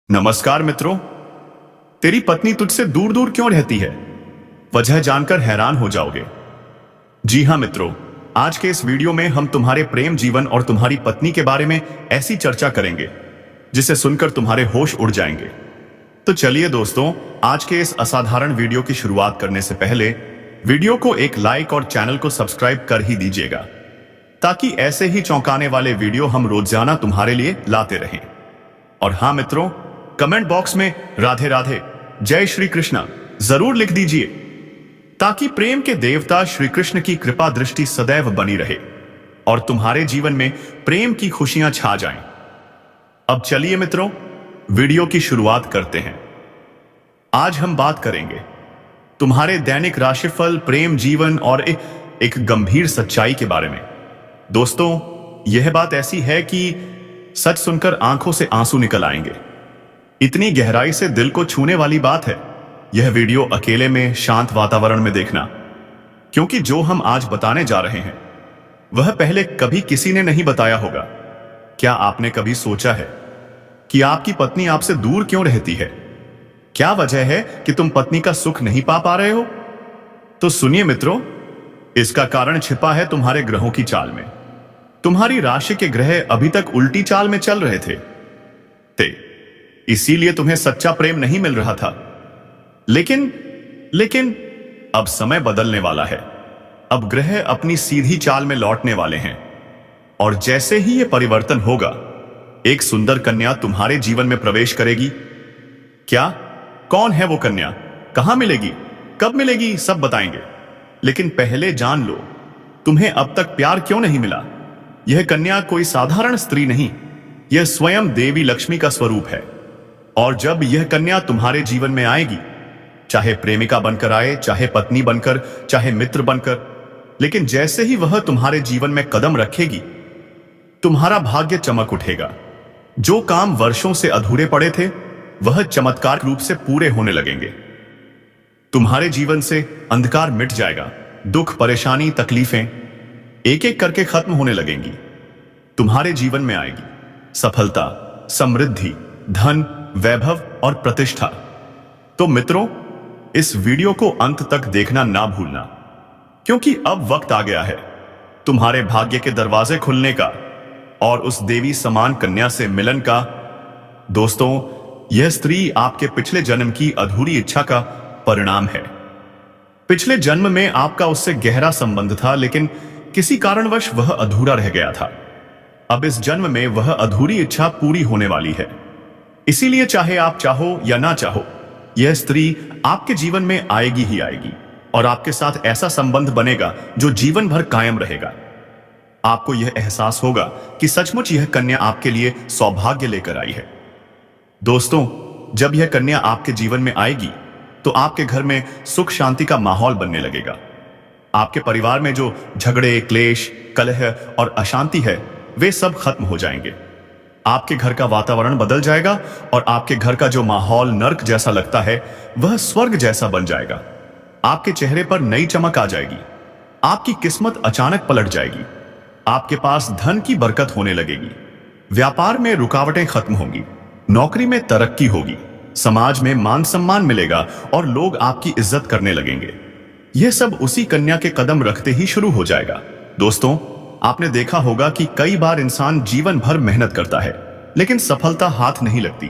नमस्कार मित्रों। तेरी पत्नी तुझसे दूर दूर क्यों रहती है? वजह जानकर हैरान हो जाओगे। जी हां मित्रों, आज के इस वीडियो में हम तुम्हारे प्रेम जीवन और तुम्हारी पत्नी के बारे में ऐसी चर्चा करेंगे जिसे सुनकर तुम्हारे होश उड़ जाएंगे। तो चलिए दोस्तों, आज के इस असाधारण वीडियो की शुरुआत करने से पहले वीडियो को एक लाइक और चैनल को सब्सक्राइब कर ही दीजिएगा, ताकि ऐसे ही चौंकाने वाले वीडियो हम रोजाना तुम्हारे लिए लाते रहें। और हां मित्रों, कमेंट बॉक्स में राधे राधे, जय श्री कृष्ण जरूर लिख दीजिए, ताकि प्रेम के देवता श्री कृष्ण की कृपा दृष्टि सदैव बनी रहे और तुम्हारे जीवन में प्रेम की खुशियां छा जाएं। अब चलिए मित्रों, वीडियो की शुरुआत करते हैं। आज हम बात करेंगे तुम्हारे दैनिक राशिफल, प्रेम जीवन और एक गंभीर सच्चाई के बारे में। दोस्तों, यह बात ऐसी है कि सच सुनकर आंखों से आंसू निकल आएंगे। इतनी गहराई से दिल को छूने वाली बात है। यह वीडियो अकेले में शांत वातावरण में देखना, क्योंकि जो हम आज बताने जा रहे हैं वह पहले कभी किसी ने नहीं बताया होगा। क्या आपने कभी सोचा है कि आपकी पत्नी आपसे दूर क्यों रहती है? क्या वजह है कि तुम पत्नी का सुख नहीं पा रहे हो? तो सुनिए मित्रों, इसका कारण छिपा है तुम्हारे ग्रहों की चाल में। तुम्हारी राशि के ग्रह अभी तक उल्टी चाल में चल रहे थे, इसीलिए तुम्हें सच्चा प्रेम नहीं मिल रहा था। लेकिन अब समय बदलने वाला है। अब ग्रह अपनी सीधी चाल में लौटने वाले हैं, और जैसे ही यह परिवर्तन होगा, एक सुंदर कन्या तुम्हारे जीवन में प्रवेश करेगी। क्या? कौन है वो कन्या? कहां मिलेगी? कब मिलेगी? सब बताएंगे। लेकिन पहले जान लो, तुम्हें अब तक प्यार क्यों नहीं मिला। यह कन्या कोई साधारण स्त्री नहीं, यह स्वयं देवी लक्ष्मी का स्वरूप है। और जब यह कन्या तुम्हारे जीवन में आएगी, चाहे प्रेमिका बनकर आए, चाहे पत्नी बनकर, चाहे मित्र बनकर, लेकिन जैसे ही वह तुम्हारे जीवन में कदम रखेगी, तुम्हारा भाग्य चमक उठेगा। जो काम वर्षों से अधूरे पड़े थे, वह चमत्कार रूप से पूरे होने लगेंगे। तुम्हारे जीवन से अंधकार मिट जाएगा। दुख, परेशानी, तकलीफें एक एक करके खत्म होने लगेंगी। तुम्हारे जीवन में आएगी सफलता, समृद्धि, धन, वैभव और प्रतिष्ठा। तो मित्रों, इस वीडियो को अंत तक देखना ना भूलना, क्योंकि अब वक्त आ गया है तुम्हारे भाग्य के दरवाजे खुलने का और उस देवी समान कन्या से मिलन का। दोस्तों, यह स्त्री आपके पिछले जन्म की अधूरी इच्छा का परिणाम है। पिछले जन्म में आपका उससे गहरा संबंध था, लेकिन किसी कारणवश वह अधूरा रह गया था। अब इस जन्म में वह अधूरी इच्छा पूरी होने वाली है। इसीलिए चाहे आप चाहो या ना चाहो, यह स्त्री आपके जीवन में आएगी ही आएगी, और आपके साथ ऐसा संबंध बनेगा जो जीवन भर कायम रहेगा। आपको यह एहसास होगा कि सचमुच यह कन्या आपके लिए सौभाग्य लेकर आई है। दोस्तों, जब यह कन्या आपके जीवन में आएगी, तो आपके घर में सुख शांति का माहौल बनने लगेगा। आपके परिवार में जो झगड़े, क्लेश, कलह और अशांति है, वे सब खत्म हो जाएंगे। आपके घर का वातावरण बदल जाएगा और आपके घर का जो माहौल नर्क जैसा लगता है, वह स्वर्ग जैसा बन जाएगा। आपके चेहरे पर नई चमक आ जाएगी। आपकी किस्मत अचानक पलट जाएगी। आपके पास धन की बरकत होने लगेगी। व्यापार में रुकावटें खत्म होंगी। नौकरी में तरक्की होगी। समाज में मान सम्मान मिलेगा और लोग आपकी इज्जत करने लगेंगे। यह सब उसी कन्या के कदम रखते ही शुरू हो जाएगा। दोस्तों, आपने देखा होगा कि कई बार इंसान जीवन भर मेहनत करता है, लेकिन सफलता हाथ नहीं लगती।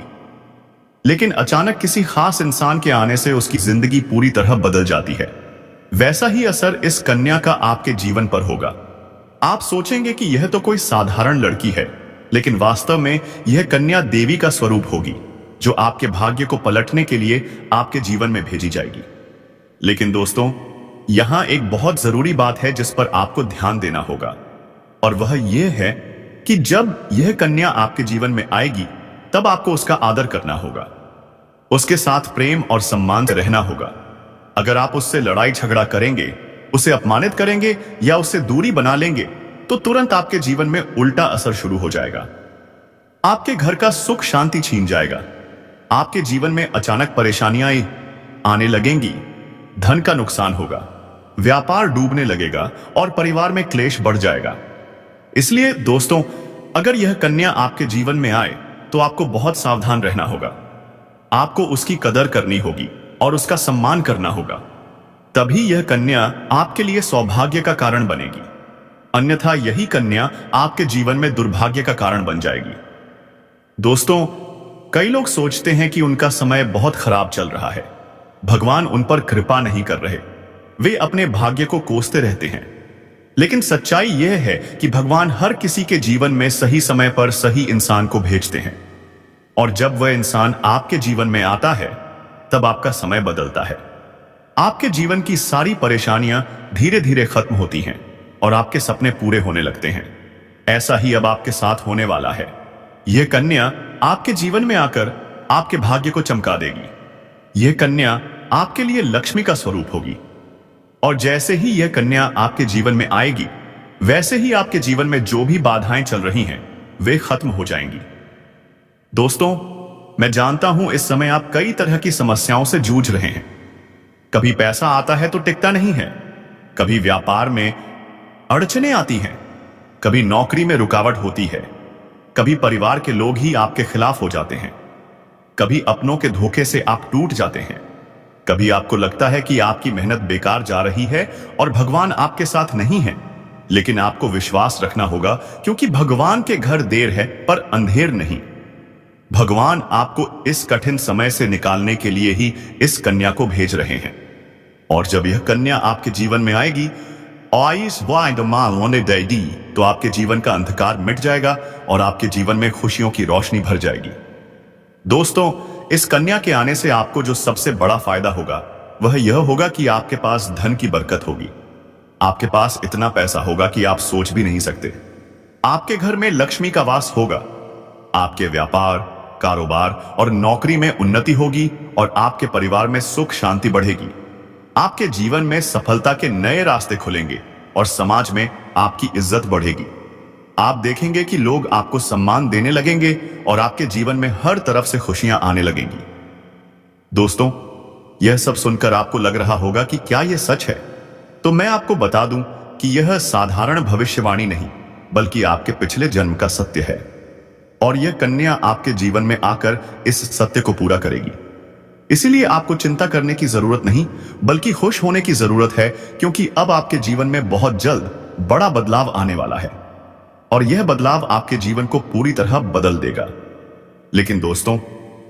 लेकिन अचानक किसी खास इंसान के आने से उसकी जिंदगी पूरी तरह बदल जाती है। वैसा ही असर इस कन्या का आपके जीवन पर होगा। आप सोचेंगे कि यह तो कोई साधारण लड़की है, लेकिन वास्तव में यह कन्या देवी का स्वरूप होगी, जो आपके भाग्य को पलटने के लिए आपके जीवन में भेजी जाएगी। लेकिन दोस्तों, यहां एक बहुत जरूरी बात है जिस पर आपको ध्यान देना होगा, और वह यह है कि जब यह कन्या आपके जीवन में आएगी, तब आपको उसका आदर करना होगा। उसके साथ प्रेम और सम्मान से रहना होगा। अगर आप उससे लड़ाई झगड़ा करेंगे, उसे अपमानित करेंगे या उससे दूरी बना लेंगे, तो तुरंत आपके जीवन में उल्टा असर शुरू हो जाएगा। आपके घर का सुख शांति छीन जाएगा। आपके जीवन में अचानक परेशानियां आने लगेंगी। धन का नुकसान होगा, व्यापार डूबने लगेगा और परिवार में क्लेश बढ़ जाएगा। इसलिए दोस्तों, अगर यह कन्या आपके जीवन में आए, तो आपको बहुत सावधान रहना होगा। आपको उसकी कदर करनी होगी और उसका सम्मान करना होगा। तभी यह कन्या आपके लिए सौभाग्य का कारण बनेगी, अन्यथा यही कन्या आपके जीवन में दुर्भाग्य का कारण बन जाएगी। दोस्तों, कई लोग सोचते हैं कि उनका समय बहुत खराब चल रहा है, भगवान उन पर कृपा नहीं कर रहे, वे अपने भाग्य को कोसते रहते हैं। लेकिन सच्चाई यह है कि भगवान हर किसी के जीवन में सही समय पर सही इंसान को भेजते हैं, और जब वह इंसान आपके जीवन में आता है तब आपका समय बदलता है। आपके जीवन की सारी परेशानियां धीरे धीरे खत्म होती हैं और आपके सपने पूरे होने लगते हैं। ऐसा ही अब आपके साथ होने वाला है। यह कन्या आपके जीवन में आकर आपके भाग्य को चमका देगी। यह कन्या आपके लिए लक्ष्मी का स्वरूप होगी, और जैसे ही यह कन्या आपके जीवन में आएगी, वैसे ही आपके जीवन में जो भी बाधाएं चल रही हैं वे खत्म हो जाएंगी। दोस्तों, मैं जानता हूं इस समय आप कई तरह की समस्याओं से जूझ रहे हैं। कभी पैसा आता है तो टिकता नहीं है, कभी व्यापार में अड़चनें आती हैं, कभी नौकरी में रुकावट होती है, कभी परिवार के लोग ही आपके खिलाफ हो जाते हैं, कभी अपनों के धोखे से आप टूट जाते हैं, कभी आपको लगता है कि आपकी मेहनत बेकार जा रही है और भगवान आपके साथ नहीं है। लेकिन आपको विश्वास रखना होगा, क्योंकि भगवान के घर देर है पर अंधेर नहीं। भगवान आपको इस कठिन समय से निकालने के लिए ही इस कन्या को भेज रहे हैं। और जब यह कन्या आपके जीवन में आएगी, तो आपके जीवन का अंधकार मिट जाएगा और आपके जीवन में खुशियों की रोशनी भर जाएगी। दोस्तों, इस कन्या के आने से आपको जो सबसे बड़ा फायदा होगा वह यह होगा कि आपके पास धन की बरकत होगी। आपके पास इतना पैसा होगा कि आप सोच भी नहीं सकते। आपके घर में लक्ष्मी का वास होगा। आपके व्यापार, कारोबार और नौकरी में उन्नति होगी और आपके परिवार में सुख शांति बढ़ेगी। आपके जीवन में सफलता के नए रास्ते खुलेंगे और समाज में आपकी इज्जत बढ़ेगी। आप देखेंगे कि लोग आपको सम्मान देने लगेंगे और आपके जीवन में हर तरफ से खुशियां आने लगेंगी। दोस्तों, यह सब सुनकर आपको लग रहा होगा कि क्या यह सच है? तो मैं आपको बता दूं कि यह साधारण भविष्यवाणी नहीं, बल्कि आपके पिछले जन्म का सत्य है, और यह कन्या आपके जीवन में आकर इस सत्य को पूरा करेगी। इसीलिए आपको चिंता करने की जरूरत नहीं, बल्कि खुश होने की जरूरत है, क्योंकि अब आपके जीवन में बहुत जल्द बड़ा बदलाव आने वाला है, और यह बदलाव आपके जीवन को पूरी तरह बदल देगा। लेकिन दोस्तों,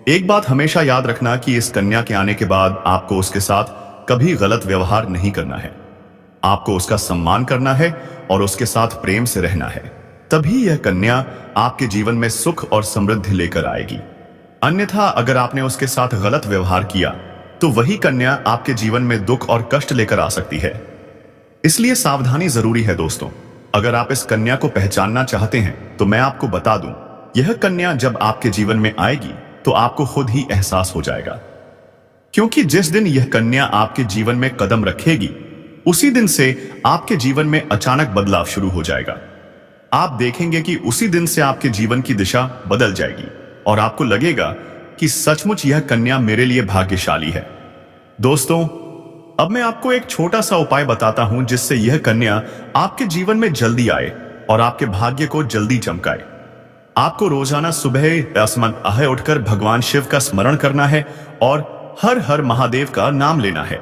एक बात हमेशा याद रखना कि इस कन्या के आने के बाद आपको उसके साथ कभी गलत व्यवहार नहीं करना है। आपको उसका सम्मान करना है और उसके साथ प्रेम से रहना है। तभी यह कन्या आपके जीवन में सुख और समृद्धि लेकर आएगी। अन्यथा अगर आपने उसके साथ गलत व्यवहार किया तो वही कन्या आपके जीवन में दुख और कष्ट लेकर आ सकती है। इसलिए सावधानी जरूरी है। दोस्तों, अगर आप इस कन्या को पहचानना चाहते हैं तो मैं आपको बता दूं, यह कन्या जब आपके जीवन में आएगी तो आपको खुद ही एहसास हो जाएगा, क्योंकि जिस दिन यह कन्या आपके जीवन में कदम रखेगी उसी दिन से आपके जीवन में अचानक बदलाव शुरू हो जाएगा। आप देखेंगे कि उसी दिन से आपके जीवन की दिशा बदल जाएगी और आपको लगेगा कि सचमुच यह कन्या मेरे लिए भाग्यशाली है। दोस्तों, अब मैं आपको एक छोटा सा उपाय बताता हूं जिससे यह कन्या आपके जीवन में जल्दी आए और आपके भाग्य को जल्दी चमकाए। आपको रोजाना सुबह आसमान उठकर भगवान शिव का स्मरण करना है और हर हर महादेव का नाम लेना है।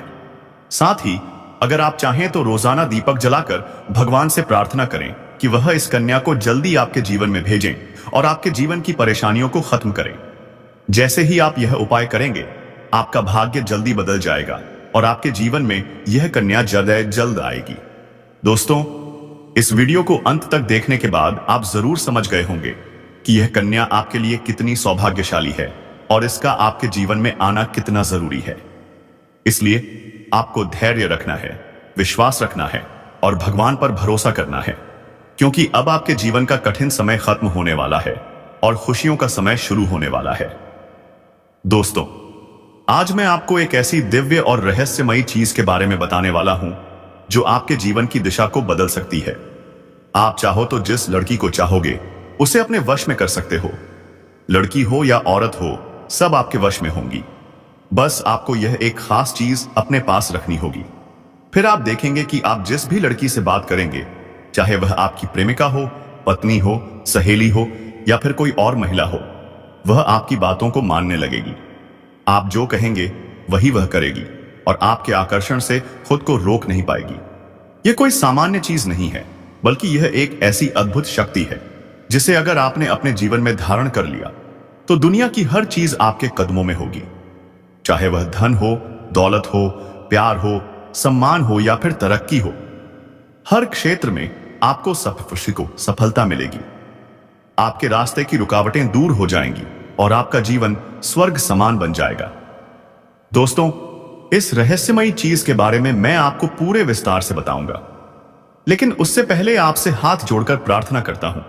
साथ ही अगर आप चाहें तो रोजाना दीपक जलाकर भगवान से प्रार्थना करें कि वह इस कन्या को जल्दी आपके जीवन में भेजें और आपके जीवन की परेशानियों को खत्म करें। जैसे ही आप यह उपाय करेंगे, आपका भाग्य जल्दी बदल जाएगा और आपके जीवन में यह कन्या जल्द आएगी। दोस्तों, इस वीडियो को अंत तक देखने के बाद आप जरूर समझ गए होंगे कि यह कन्या आपके लिए कितनी सौभाग्यशाली है और इसका आपके जीवन में आना कितना जरूरी है। इसलिए आपको धैर्य रखना है, विश्वास रखना है और भगवान पर भरोसा करना है, क्योंकि अब आपके जीवन का कठिन समय खत्म होने वाला है और खुशियों का समय शुरू होने वाला है। दोस्तों, आज मैं आपको एक ऐसी दिव्य और रहस्यमयी चीज के बारे में बताने वाला हूं जो आपके जीवन की दिशा को बदल सकती है। आप चाहो तो जिस लड़की को चाहोगे उसे अपने वश में कर सकते हो। लड़की हो या औरत हो, सब आपके वश में होंगी। बस आपको यह एक खास चीज अपने पास रखनी होगी। फिर आप देखेंगे कि आप जिस भी लड़की से बात करेंगे, चाहे वह आपकी प्रेमिका हो, पत्नी हो, सहेली हो या फिर कोई और महिला हो, वह आपकी बातों को मानने लगेगी। आप जो कहेंगे वही वह करेगी और आपके आकर्षण से खुद को रोक नहीं पाएगी। यह कोई सामान्य चीज नहीं है, बल्कि यह एक ऐसी अद्भुत शक्ति है जिसे अगर आपने अपने जीवन में धारण कर लिया तो दुनिया की हर चीज आपके कदमों में होगी। चाहे वह धन हो, दौलत हो, प्यार हो, सम्मान हो या फिर तरक्की हो, हर क्षेत्र में आपको सफलता मिलेगी। आपके रास्ते की रुकावटें दूर हो जाएंगी और आपका जीवन स्वर्ग समान बन जाएगा। दोस्तों, इस रहस्यमयी चीज के बारे में मैं आपको पूरे विस्तार से बताऊंगा, लेकिन उससे पहले आपसे हाथ जोड़कर प्रार्थना करता हूं।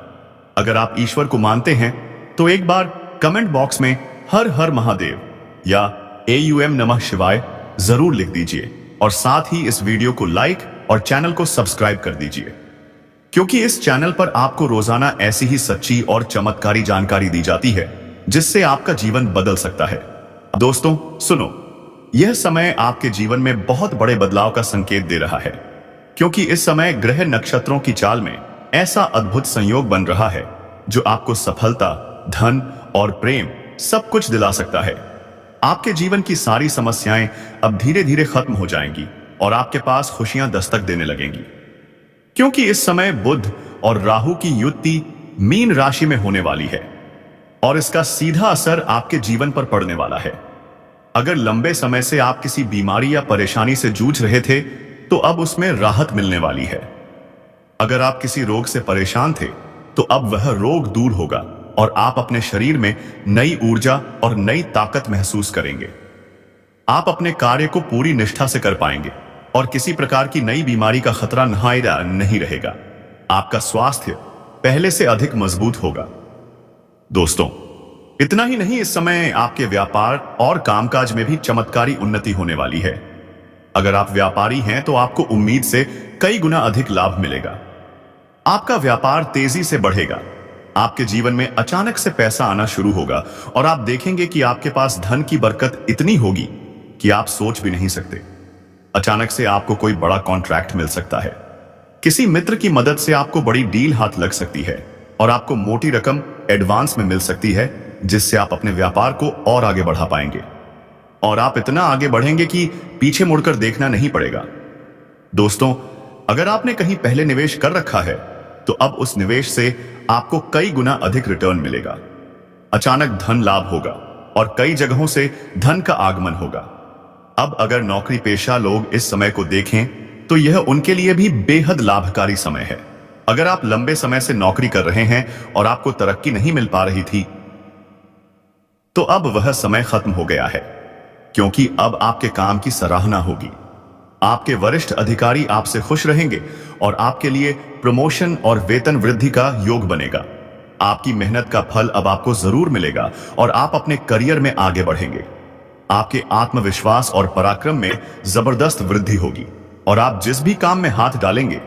अगर आप ईश्वर को मानते हैं तो एक बार कमेंट बॉक्स में हर हर महादेव या AUM नमः शिवाय जरूर लिख दीजिए और साथ ही इस वीडियो को लाइक और चैनल को सब्सक्राइब कर दीजिए, क्योंकि इस चैनल पर आपको रोजाना ऐसी ही सच्ची और चमत्कारी जानकारी दी जाती है जिससे आपका जीवन बदल सकता है। दोस्तों सुनो, यह समय आपके जीवन में बहुत बड़े बदलाव का संकेत दे रहा है, क्योंकि इस समय ग्रह नक्षत्रों की चाल में ऐसा अद्भुत संयोग बन रहा है जो आपको सफलता, धन और प्रेम सब कुछ दिला सकता है। आपके जीवन की सारी समस्याएं अब धीरे धीरे खत्म हो जाएंगी और आपके पास खुशियां दस्तक देने लगेंगी, क्योंकि इस समय बुध और राहु की युति मीन राशि में होने वाली है और इसका सीधा असर आपके जीवन पर पड़ने वाला है। अगर लंबे समय से आप किसी बीमारी या परेशानी से जूझ रहे थे तो अब उसमें राहत मिलने वाली है। अगर आप किसी रोग से परेशान थे तो अब वह रोग दूर होगा और आप अपने शरीर में नई ऊर्जा और नई ताकत महसूस करेंगे। आप अपने कार्य को पूरी निष्ठा से कर पाएंगे और किसी प्रकार की नई बीमारी का खतरा नहीं रहेगा। आपका स्वास्थ्य पहले से अधिक मजबूत होगा। दोस्तों, इतना ही नहीं, इस समय आपके व्यापार और कामकाज में भी चमत्कारी उन्नति होने वाली है। अगर आप व्यापारी हैं तो आपको उम्मीद से कई गुना अधिक लाभ मिलेगा। आपका व्यापार तेजी से बढ़ेगा। आपके जीवन में अचानक से पैसा आना शुरू होगा और आप देखेंगे कि आपके पास धन की बरकत इतनी होगी कि आप सोच भी नहीं सकते। अचानक से आपको कोई बड़ा कॉन्ट्रैक्ट मिल सकता है। किसी मित्र की मदद से आपको बड़ी डील हाथ लग सकती है और आपको मोटी रकम एडवांस में मिल सकती है, जिससे आप अपने व्यापार को और आगे बढ़ा पाएंगे और आप इतना आगे बढ़ेंगे कि पीछे मुड़कर देखना नहीं पड़ेगा। दोस्तों, अगर आपने कहीं पहले निवेश कर रखा है तो अब उस निवेश से आपको कई गुना अधिक रिटर्न मिलेगा। अचानक धन लाभ होगा और कई जगहों से धन का आगमन होगा। अब अगर नौकरी पेशा लोग इस समय को देखें तो यह उनके लिए भी बेहद लाभकारी समय है। अगर आप लंबे समय से नौकरी कर रहे हैं और आपको तरक्की नहीं मिल पा रही थी तो अब वह समय खत्म हो गया है, क्योंकि अब आपके काम की सराहना होगी। आपके वरिष्ठ अधिकारी आपसे खुश रहेंगे और आपके लिए प्रमोशन और वेतन वृद्धि का योग बनेगा। आपकी मेहनत का फल अब आपको जरूर मिलेगा और आप अपने करियर में आगे बढ़ेंगे। आपके आत्मविश्वास और पराक्रम में जबरदस्त वृद्धि होगी और आप जिस भी काम में हाथ डालेंगे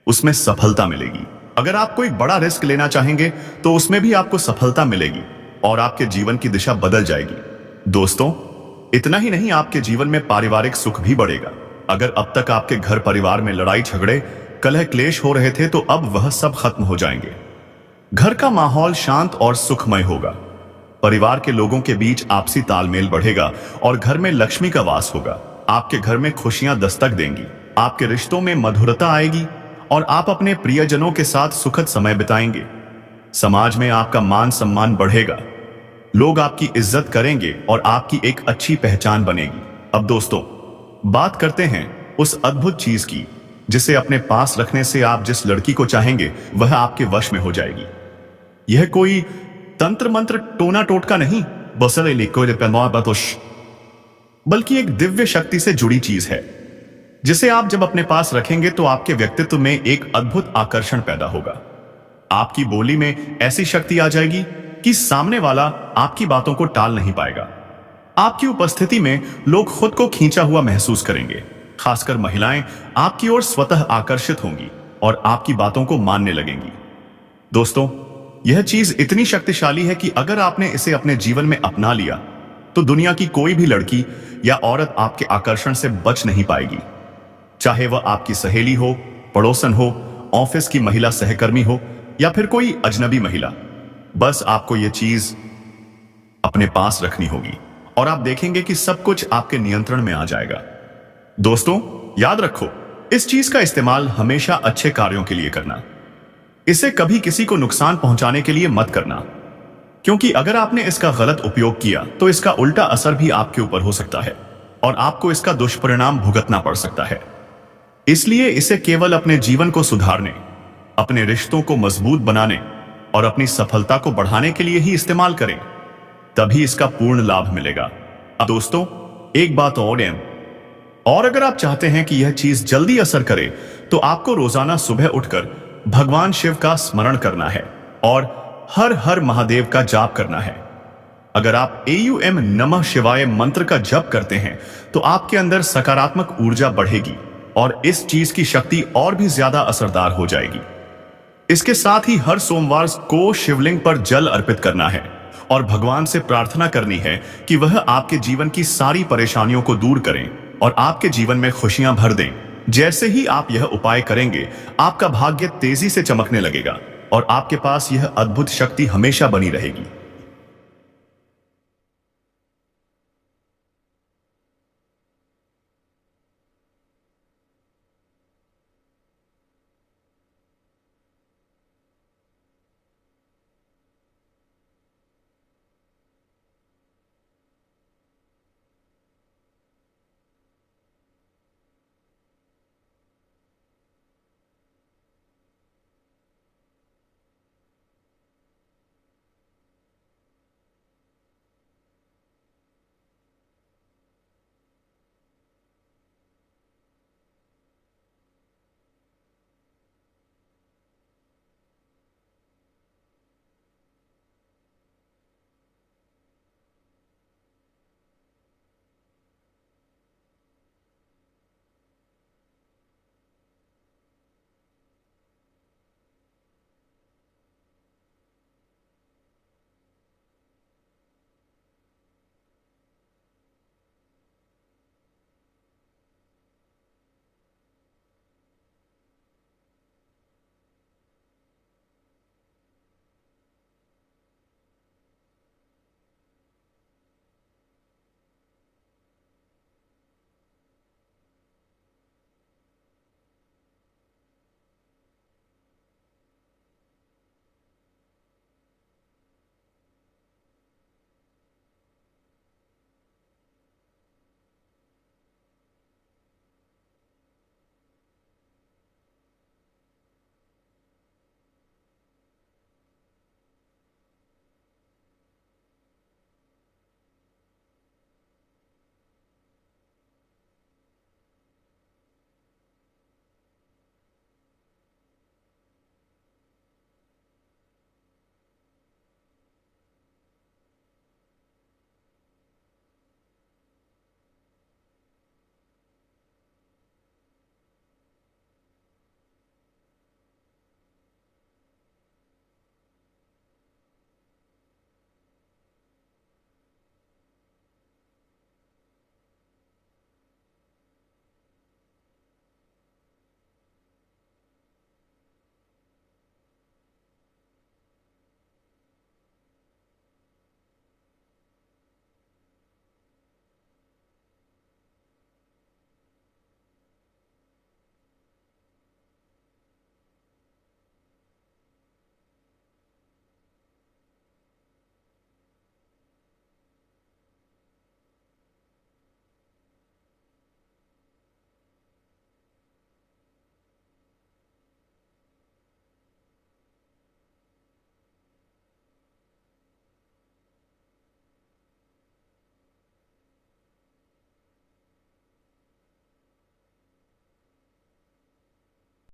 उसमें सफलता मिलेगी। अगर आप कोई बड़ा रिस्क लेना चाहेंगे तो उसमें भी आपको सफलता मिलेगी और आपके जीवन की दिशा बदल जाएगी। दोस्तों, इतना ही नहीं, आपके जीवन में पारिवारिक सुख भी बढ़ेगा। अगर अब तक आपके घर परिवार में लड़ाई झगड़े, कलह क्लेश हो रहे थे तो अब वह सब खत्म हो जाएंगे। घर का माहौल शांत और सुखमय होगा। परिवार के लोगों के बीच आपसी तालमेल बढ़ेगा और घर में लक्ष्मी का वास होगा। आपके घर में खुशियां दस्तक देंगी। आपके रिश्तों में मधुरता आएगी और आप अपने प्रियजनों के साथ सुखद समय बिताएंगे। समाज में आपका मान सम्मान बढ़ेगा। लोग आपकी इज्जत करेंगे और आपकी एक अच्छी पहचान बनेगी। अब दोस्तों, बात करते हैं उस अद्भुत चीज की जिसे अपने पास रखने से आप जिस लड़की को चाहेंगे वह आपके वश में हो जाएगी। यह कोई तंत्र मंत्र टोना टोटका नहीं, बल्कि एक दिव्य शक्ति से जुड़ी चीज है जिसे आप जब अपने पास रखेंगे तो आपके व्यक्तित्व में एक अद्भुत आकर्षण पैदा होगा। आपकी बोली में ऐसी शक्ति आ जाएगी कि सामने वाला आपकी बातों को टाल नहीं पाएगा। आपकी उपस्थिति में लोग खुद को खींचा हुआ महसूस करेंगे। खासकर महिलाएं आपकी ओर स्वतः आकर्षित होंगी और आपकी बातों को मानने लगेंगी। दोस्तों, यह चीज इतनी शक्तिशाली है कि अगर आपने इसे अपने जीवन में अपना लिया तो दुनिया की कोई भी लड़की या औरत आपके आकर्षण से बच नहीं पाएगी। चाहे वह आपकी सहेली हो, पड़ोसन हो, ऑफिस की महिला सहकर्मी हो या फिर कोई अजनबी महिला। बस आपको यह चीज अपने पास रखनी होगी और आप देखेंगे कि सब कुछ आपके नियंत्रण में आ जाएगा। दोस्तों, याद रखो, इस चीज का इस्तेमाल हमेशा अच्छे कार्यों के लिए करना। इसे कभी किसी को नुकसान पहुंचाने के लिए मत करना, क्योंकि अगर आपने इसका गलत उपयोग किया तो इसका उल्टा असर भी आपके ऊपर हो सकता है और आपको इसका दुष्परिणाम भुगतना पड़ सकता है। इसलिए इसे केवल अपने जीवन को सुधारने, अपने रिश्तों को मजबूत बनाने और अपनी सफलता को बढ़ाने के लिए ही इस्तेमाल करें, तभी इसका पूर्ण लाभ मिलेगा। अब दोस्तों, एक बात और अगर आप चाहते हैं कि यह चीज जल्दी असर करे तो आपको रोजाना सुबह उठकर भगवान शिव का स्मरण करना है और हर हर महादेव का जाप करना है। अगर आप AUM नमः शिवाय मंत्र का जप करते हैं तो आपके अंदर सकारात्मक ऊर्जा बढ़ेगी और इस चीज की शक्ति और भी ज्यादा असरदार हो जाएगी। इसके साथ ही हर सोमवार को शिवलिंग पर जल अर्पित करना है और भगवान से प्रार्थना करनी है कि वह आपके जीवन की सारी परेशानियों को दूर करें और आपके जीवन में खुशियां भर दें। जैसे ही आप यह उपाय करेंगे, आपका भाग्य तेजी से चमकने लगेगा और आपके पास यह अद्भुत शक्ति हमेशा बनी रहेगी।